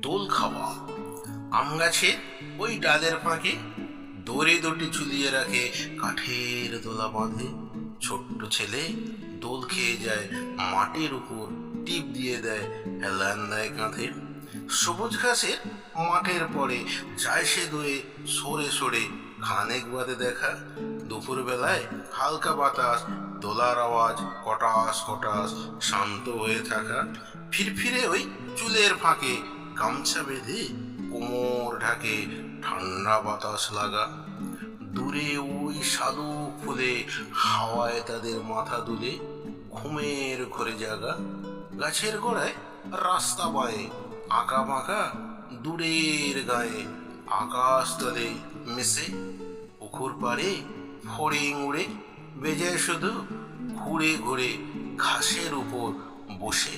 দোল খাওয়া। আম গাছের ওই ডালের ফাঁকে দড়ি দুটি ঝুলিয়ে রাখে, কাঠের দোলা বাঁধে। ছোট্ট ছেলে দোল খেয়ে যায়, মাটির উপর টিপ দিয়ে দেয়, হেলান দেয় কাঁধে। সবুজ ঘাসের মাঠের পরে যায় সে দুয়ে, সরে সরে খানেক বাদে দেখা। দুপুর বেলায় হালকা বাতাস, দোলার আওয়াজ কটাস কটাস, শান্ত হয়ে থাকা। ফিরফিরে ওই চুলের ফাঁকে গামছা বেঁধে কোমর ঢাকে, ঠান্ডা বাতাস লাগা। দূরে ওই শালুক ফুলে হাওয়ায় তাদের মাথা দুলে, ঘুমের ঘরে জাগা। গাছের গোড়ায় রাস্তা বাঁয়ে আঁকা বাঁকা, দূরের গায়ে আকাশ তলে মিশে। পুকুর পাড়ে ফড়িং উড়ে বেজায় শুধু ঘুরে ঘুরে ঘাসের উপর বসে।